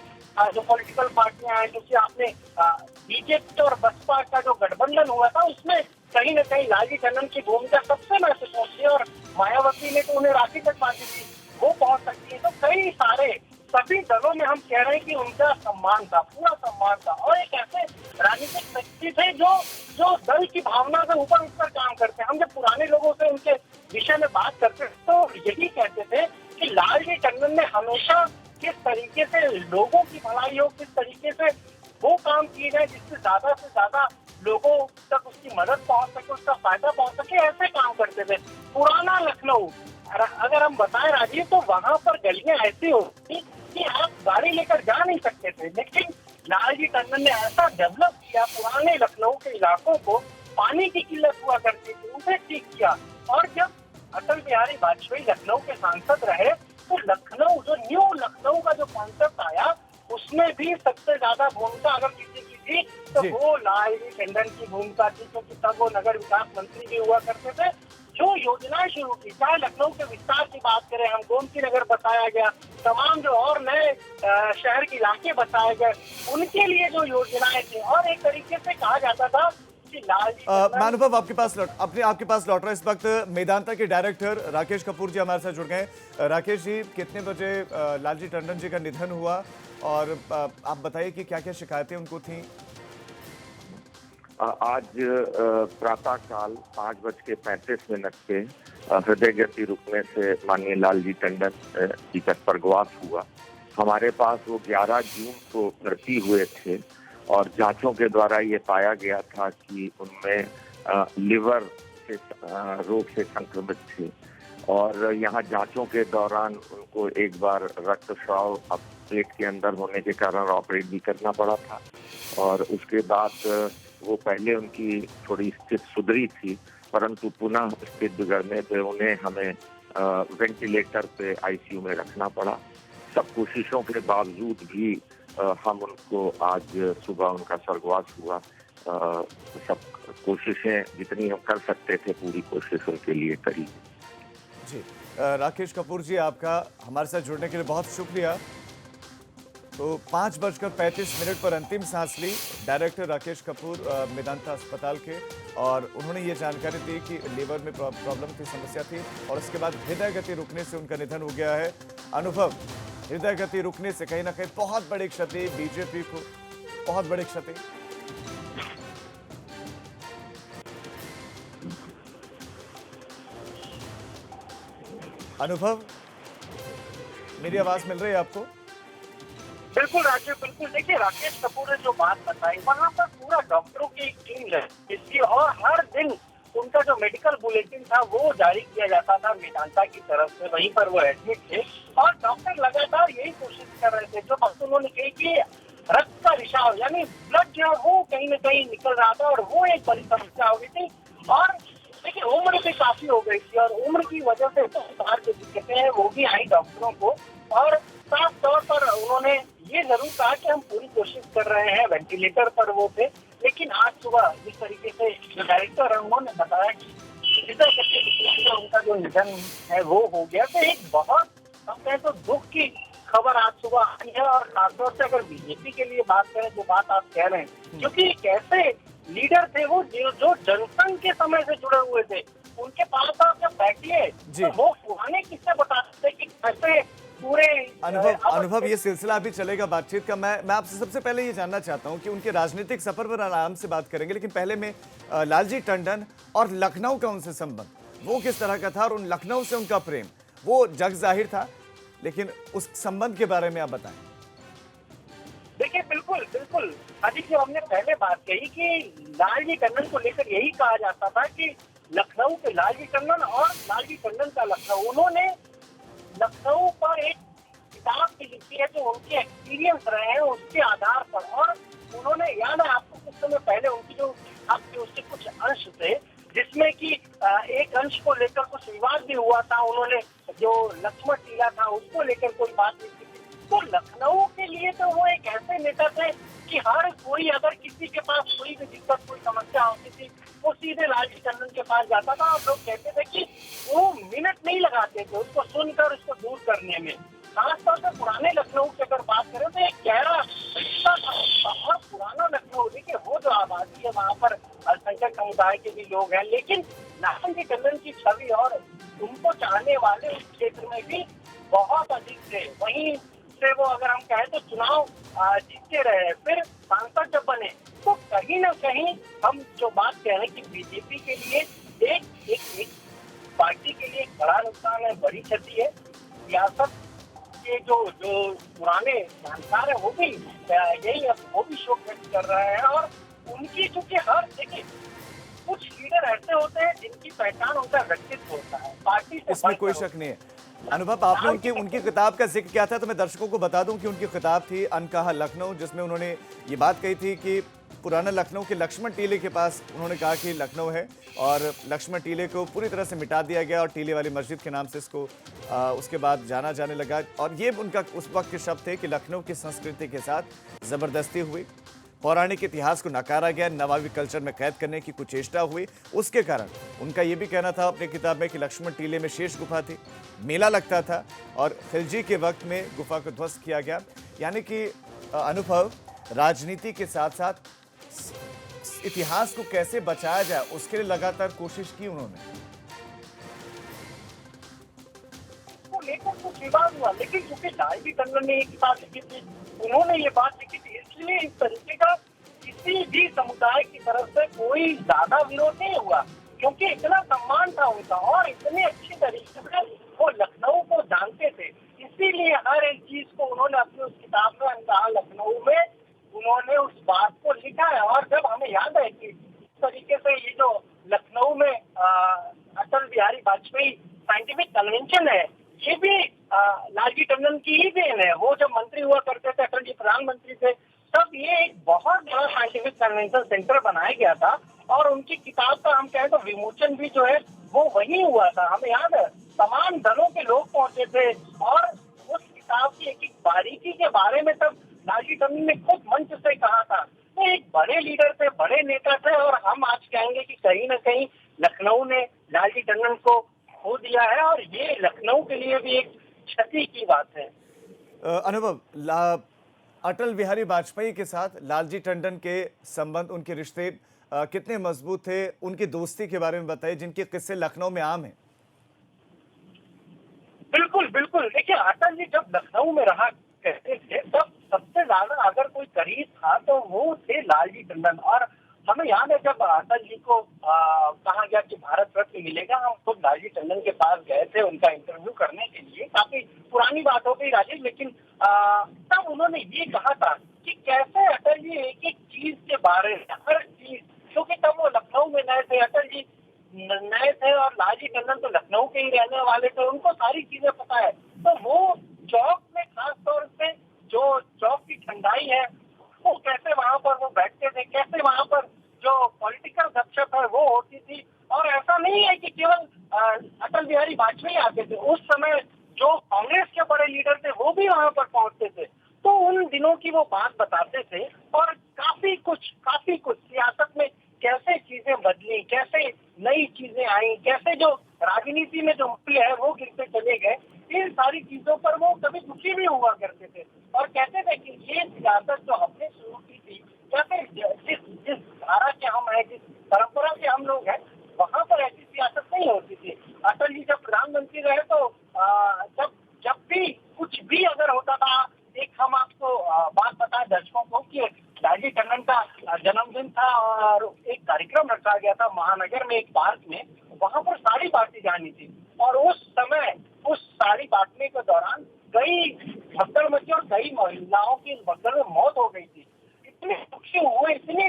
जो पॉलिटिकल पार्टियां हैं, जैसे आपने बीजेपी और बसपा का जो गठबंधन हुआ था, उसमें कहीं न कहीं लालजी टंडन की भूमिका सबसे महत्वपूर्ण थी और मायावती ने तो उन्हें राशि तक बांटी थी, वो पहुंच सकती है। तो कई सारे सभी दलों में हम कह रहे हैं कि उनका सम्मान था, पूरा सम्मान था। और एक ऐसे राजनीतिक व्यक्ति थे जो दल की भावना से ऊपर उठकर काम करते हैं। हम जब पुराने लोगों से उनके विषय में बात करते हैं तो यही कहते थे कि लालजी टंडन ने हमेशा किस तरीके से लोगों की भलाई हो, किस तरीके से वो काम किए जाए जिससे ज्यादा से ज्यादा लोगों तक उसकी मदद पहुंच सके, उसका फायदा पहुंच सके, ऐसे काम करते थे। पुराना लखनऊ अगर हम बताएं राजीव, तो वहां पर गलियां ऐसी होती कि आप गाड़ी लेकर जा नहीं सकते थे, लेकिन लालजी टंडन ने ऐसा डेवलप किया पुराने लखनऊ के इलाकों को। पानी की किल्लत हुआ करती थी, उसे ठीक किया। और जब अटल बिहारी वाजपेयी लखनऊ के सांसद रहे तो लखनऊ, जो न्यू लखनऊ का जो कॉन्सेप्ट आया, उसमें भी सबसे ज्यादा भूमिका अगर किसी की थी थी तो वो लालजी टंडन की भूमिका थी, क्योंकि तब वो नगर विकास मंत्री भी हुआ करते थे। जो योजनाएं शुरू की, चाहे लखनऊ के विस्तार की बात करें, हम गोमती नगर बताया गया, तमाम जो और नए शहर के इलाके बताए गए, उनके लिए जो योजनाएं थी, और एक तरीके से कहा जाता था कि लालजी मैं अनुभव आपके पास लौट रहा है इस वक्त। मेदांता के डायरेक्टर राकेश कपूर जी हमारे साथ जुड़ गए। राकेश जी, कितने बजे लालजी टंडन जी का निधन हुआ, और आप बताइए कि क्या क्या शिकायतें उनको थी? आज प्रातः काल 5:35 पे हृदय गति रुकने से माननीय लालजी टंडन जी का स्वर्गवास हुआ। हमारे पास वो 11 जून को भर्ती हुए थे और जांचों के द्वारा ये पाया गया था कि उनमें लिवर से रोग से संक्रमित थे, और यहाँ जांचों के दौरान उनको एक बार रक्तस्राव पेट के अंदर होने के कारण ऑपरेट भी करना पड़ा था, और उसके बाद वो पहले उनकी थोड़ी स्थिति सुधरी थी, परंतु पुनः स्थिति बिगड़ने पे उन्हें हमें वेंटिलेटर पे आईसीयू में रखना पड़ा। सब कोशिशों के बावजूद भी हम उनको आज सुबह उनका स्वर्गवास हुआ। सब कोशिशें जितनी हम कर सकते थे पूरी कोशिश उनके लिए करी। जी, राकेश कपूर जी, आपका हमारे साथ जुड़ने के लिए बहुत शुक्रिया। तो 5:35 पर अंतिम सांस ली डायरेक्टर राकेश कपूर मेदांता अस्पताल के, और उन्होंने ये जानकारी दी कि लीवर में प्रॉब्लम थी, समस्या थी, और उसके बाद हृदय गति रुकने से उनका निधन हो गया है। अनुभव, हृदय गति रुकने से कहीं ना कहीं बहुत बड़ी क्षति बीजेपी को, बहुत बड़ी क्षति। अनुभव, मेरी आवाज मिल रही है आपको? बिल्कुल राजीव, बिल्कुल। देखिए, राकेश कपूर ने जो बात बताई, वहाँ पर पूरा डॉक्टरों की एक टीम है इसकी, और हर दिन उनका जो मेडिकल बुलेटिन था वो जारी किया जाता था मेदांता की तरफ से। वहीं पर वो एडमिट थे और डॉक्टर लगातार यही कोशिश कर रहे थे। जो बात उन्होंने कही कि रक्त का रिसाव यानी ब्लड जो है वो कहीं न कहीं निकल रहा था, और वो एक बड़ी समस्या हो गई थी। और देखिए, उम्र भी काफी हो गई थी, और उम्र की वजह से बाहर जो दिक्कतें हैं वो भी आई डॉक्टरों को। और साफ तौर पर उन्होंने ये जरूर कहा कि हम पूरी कोशिश कर रहे हैं, वेंटिलेटर पर वो थे। लेकिन आज सुबह जिस तरीके से जो डायरेक्टर है उन्होंने बताया कि उनका जो निधन है वो हो गया, तो एक बहुत हम कहें तो दुख की खबर आज सुबह आई है। और खासतौर से अगर बीजेपी के लिए बात करें, जो बात आप कह रहे हैं, क्योंकि एक ऐसे लीडर थे वो जो जनसंघ के समय से जुड़े हुए थे, उनके पास आप जब बैठिए तो वो पुराने किस्से बताते थे कि कैसे पूरे अनुभव, ये सिलसिला अभी चलेगा बातचीत का। मैं आपसे सबसे पहले ये जानना चाहता हूं कि उनके राजनीतिक सफर पर आराम से बात करेंगे, लेकिन पहले में लालजी टंडन और लखनऊ का उनसे संबंध, वो किस तरह का था, और उन लखनऊ से उनका प्रेम वो जग जाहिर था, लेकिन उस संबंध के बारे में आप बताएं। देखिए, बिल्कुल बिल्कुल अजीत जी, हमने पहले बात कही कि लालजी टंडन को लेकर यही कहा जाता था कि लखनऊ के लालजी टंडन और लालजी टंडन का लखनऊ। उन्होंने लखनऊ पर एक किताब भी लिखी है जो उनके एक्सपीरियंस रहे हैं उसके आधार पर, और उन्होंने, याद है आपको, कुछ समय पहले उनकी जो किताब थी उसके कुछ अंश थे जिसमें कि एक अंश को लेकर कुछ विवाद भी हुआ था। उन्होंने जो लक्ष्मण टीला था उसको लेकर कोई बात लिखी थी। तो लखनऊ के लिए तो वो एक ऐसे नेता थे कि हर कोई अगर किसी के पास कोई भी दिक्कत, कोई समस्या होती थी, वो सीधे लालजी टंडन के पास जाता था, और लोग कहते थे कि वो मिनट नहीं लगाते थे उसको सुनकर उसको दूर करने में। खासतौर से पुराने लखनऊ की अगर बात करें तो एक गहरा रिश्ता था, बहुत पुराना लखनऊ। देखिए, वो जो आबादी है वहाँ पर अल्पसंख्यक समुदाय के भी लोग हैं, लेकिन लालजी टंडन की छवि और उनको चाहने वाले उस क्षेत्र में भी बहुत अधिक थे। वहीं से वो, अगर हम कहें तो, चुनाव जीतते रहे, फिर सांसद जब बने, तो कहीं ना कहीं हम जो बात कह रहे हैं कि बीजेपी के लिए एक पार्टी के लिए एक बड़ा नुकसान है, बड़ी क्षति है। सियासत के जो पुराने जानकार है वो भी यही, वो भी शोक व्यक्त कर रहे हैं। और उनकी चूंकि हर, देखिए, कुछ लीडर ऐसे होते हैं जिनकी पहचान उनका व्यक्तित्व होता है, पार्टी से इसमें कोई शक नहीं है। अनुभव, आपने उनकी किताब का जिक्र किया था, तो मैं दर्शकों को बता दूं कि उनकी किताब थी अनकहा लखनऊ, जिसमें उन्होंने ये बात कही थी कि पुराना लखनऊ के लक्ष्मण टीले के पास उन्होंने कहा कि लखनऊ है, और लक्ष्मण टीले को पूरी तरह से मिटा दिया गया और टीले वाली मस्जिद के नाम से इसको उसके बाद जाना जाने लगा। और ये उनका उस वक्त के शब्द थे कि लखनऊ की संस्कृति के साथ ज़बरदस्ती हुई। पौराणिक इतिहास को नकारा गया, नवाबी कल्चर में कैद करने की कुछ चेष्टा हुई। उसके कारण उनका यह भी कहना था अपनी किताब में कि लक्ष्मण टीले में शेष गुफा थी, मेला लगता था और खिलजी के वक्त में गुफा को ध्वस्त किया गया। यानी कि अनुभव राजनीति के साथ साथ इतिहास को कैसे बचाया जाए उसके लिए लगातार कोशिश की उन्होंने। लेकर कुछ विवाद हुआ, लेकिन चूंकि लालजी टंडन ने एक बात लिखी थी, उन्होंने ये बात लिखी थी, इसलिए इस तरीके का किसी भी समुदाय की तरफ से कोई ज्यादा विरोध नहीं हुआ, क्योंकि इतना सम्मान था उनका और इतने अच्छी तरीके से वो लखनऊ को जानते थे। इसीलिए हर एक चीज को उन्होंने अपनी उस किताब में कहा, लखनऊ में उन्होंने उस बात को लिखा है। और जब हमें याद है कि इस तरीके से ये जो लखनऊ में अटल बिहारी वाजपेयी साइंटिफिक कन्वेंशन है, ये भी लालजी टंडन की ही देन है। वो जब मंत्री हुआ करते थे, अटल जी प्रधानमंत्री थे, तब ये एक बहुत बड़ा साइंटिफिक कन्वेंशन सेंटर बनाया गया था और उनकी किताब का हम कहें तो विमोचन भी जो है वो वही हुआ था। हमें याद है तमाम दलों के लोग पहुंचे थे और उस किताब की एक एक बारीकी के बारे में तब लालजी टंडन ने खुद मंच से कहा था। तो एक बड़े लीडर थे, बड़े नेता थे और हम आज कहेंगे कि कहीं ना कहीं लखनऊ ने लालजी टंडन को खो दिया है और ये लखनऊ के लिए भी एक क्षति की बात है। अनुभव, अटल बिहारी वाजपेयी के साथ लालजी टंडन के संबंध, उनके रिश्ते कितने मजबूत थे, उनकी दोस्ती के बारे में बताइए जिनके किस्से लखनऊ में आम है। बिल्कुल बिल्कुल, देखिए अटल जी जब लखनऊ में रहा करते थे तब सबसे ज्यादा अगर कोई करीब था तो वो थे लालजी टंडन। और हमें याद है जब अटल जी को कहा गया कि भारत रत्न मिलेगा, हम खुद लालजी टंडन के पास गए थे उनका इंटरव्यू करने के लिए। काफी पुरानी बात हो गई राजेश, लेकिन तब उन्होंने ये कहा था कि कैसे अटल जी एक एक चीज के बारे में, हर चीज, क्योंकि तब वो लखनऊ में नए थे, अटल जी नए थे और लालजी टंडन तो लखनऊ के ही रहने वाले थे, उनको सारी चीजें पता है। तो वो चौक में खास तौर से जो चौक की ठंडाई है वो कैसे वहां पर वो बैठते थे, कैसे वहां पर जो पॉलिटिकल गपशप है वो होती थी। और ऐसा नहीं है कि केवल अटल बिहारी वाजपेयी आते थे, उस समय जो कांग्रेस के बड़े लीडर थे वो भी वहां पर पहुंचते थे। तो उन दिनों की वो बात बताते थे और काफी कुछ सियासत में कैसे चीजें बदली, कैसे नई चीजें आई, कैसे जो राजनीति में जो मूल्य है वो गिरते चले गए, इन सारी चीजों पर वो कभी दुखी भी हुआ करते थे और कहते थे कि ये सियासत जो हमने शुरू की थी, कैसे जिस धारा के हम हैं, जिस परंपरा के हम लोग हैं, वहां पर ऐसी सियासत नहीं होती थी। अटल जी जब प्रधानमंत्री रहे तो जब भी कुछ भी अगर होता था, एक हम आपको बात बताएं दर्शकों को कि लालजी टंडन का जन्मदिन था और एक कार्यक्रम रखा गया था महानगर में एक पार्क में, वहां पर साड़ी बांटी जानी थी और उस समय उस साड़ी बांटने के दौरान कई भगदड़ मची और कई महिलाओं की भगदड़ में मौत हो गई थी। इतने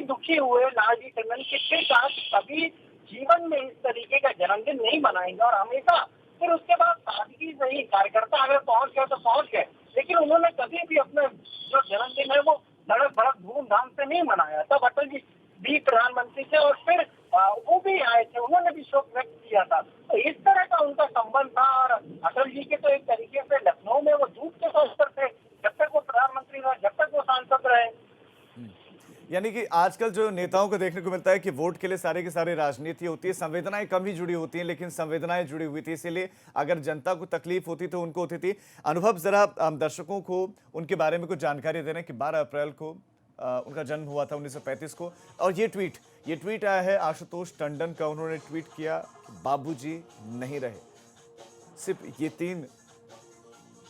दुखी हुए लालजी टंडन के फिर कहा कि कभी जीवन में इस तरीके का जन्मदिन नहीं मनाएंगे और हमेशा फिर उसके बाद सादगी से ही कार्यकर्ता अगर पहुंच गए तो पहुंच गए, लेकिन उन्होंने कभी भी अपने जो जन्मदिन है वो धड़क भड़क धूमधाम से नहीं मनाया। तब अटल जी भी प्रधानमंत्री थे और फिर वो भी आए थे, उन्होंने भी शोक व्यक्त किया था। तो इस तरह का उनका संबंध था और अटल जी के तो एक तरीके से लखनऊ में वो दूध के तौर पर थे, जब तक वो प्रधानमंत्री रहे, जब तक वो सांसद रहे। यानी कि आजकल जो नेताओं को देखने को मिलता है कि वोट के लिए सारे की सारी राजनीति होती है, संवेदनाएं कम ही जुड़ी होती हैं, लेकिन संवेदनाएं जुड़ी हुई थी, इसीलिए अगर जनता को तकलीफ होती तो उनको होती थी। अनुभव, जरा दर्शकों को उनके बारे में कुछ जानकारी दे रहे हैं कि 12 अप्रैल को उनका जन्म हुआ था 1935 को। और ये ट्वीट आया है आशुतोष टंडन का। उन्होंने ट्वीट किया, बाबूजी नहीं रहे। सिर्फ ये 3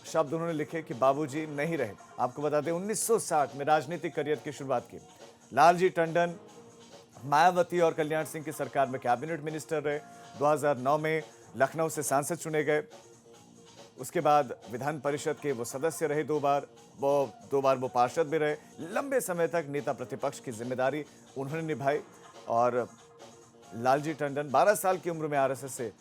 शब्द उन्होंने लिखे कि बाबूजी नहीं रहे। आपको बता दें 1960 में राजनीतिक करियर की शुरुआत की। लालजी टंडन मायावती और कल्याण सिंह की सरकार में कैबिनेट मिनिस्टर रहे। 2009 में लखनऊ से सांसद चुने गए। उसके बाद विधान परिषद के वो सदस्य रहे 2 बार। वो पार्षद भी रहे। लंबे समय तक नेता प्रतिपक्ष की जिम्मेदारी उन्होंने निभाई और लालजी टंडन 12 साल की उम्र में आरएसएस से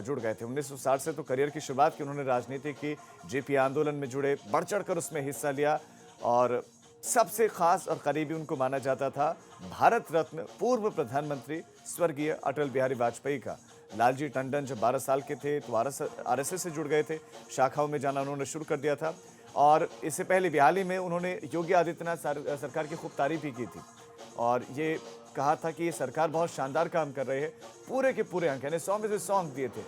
जुड़ गए थे। 1960 से तो करियर की शुरुआत की उन्होंने। राजनीति की, जेपी आंदोलन में जुड़े, बढ़ चढ़कर उसमें हिस्सा लिया और सबसे खास और करीबी उनको माना जाता था भारत रत्न पूर्व प्रधानमंत्री स्वर्गीय अटल बिहारी वाजपेयी का। लालजी टंडन जब 12 साल के थे तो आरएसएस से जुड़ गए थे। शाखाओं में जाना उन्होंने शुरू कर दिया था और इससे पहले भी हाल ही में उन्होंने योगी आदित्यनाथ सरकार की खूब तारीफ भी की थी और ये कहा था कि ये सरकार बहुत शानदार काम कर रही है। पूरे के पूरे अंक यानी 100 में से 100 अंक दिए थे।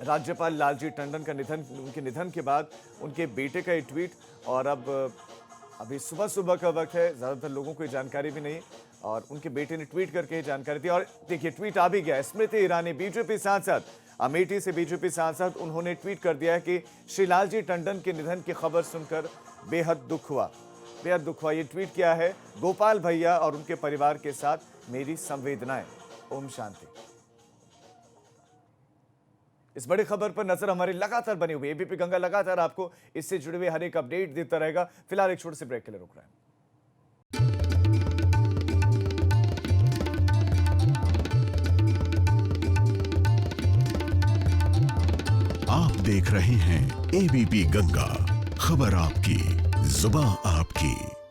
राज्यपाल लालजी टंडन का उनके निधन के बाद उनके बेटे का ये ट्वीट, और अभी सुबह का वक्त है, ज़्यादातर लोगों को ये जानकारी भी नहीं, और उनके बेटे ने ट्वीट करके ये जानकारी दी। और देखिए ट्वीट आ भी गया। स्मृति ईरानी बीजेपी सांसद, अमेठी से बीजेपी सांसद, उन्होंने ट्वीट कर दिया है कि श्री लालजी टंडन के निधन की खबर सुनकर बेहद दुख हुआ। ये ट्वीट किया है, गोपाल भैया और उनके परिवार के साथ मेरी संवेदनाएं। ओम शांति। इस बड़ी खबर पर नजर हमारी लगातार बनी हुई। एबीपी गंगा लगातार आपको इससे जुड़े हुए हर एक अपडेट देता रहेगा। फिलहाल एक छोटे से ब्रेक के लिए रुक रहे हैं। आप देख रहे हैं एबीपी गंगा, खबर आपकी, जुबान आपकी।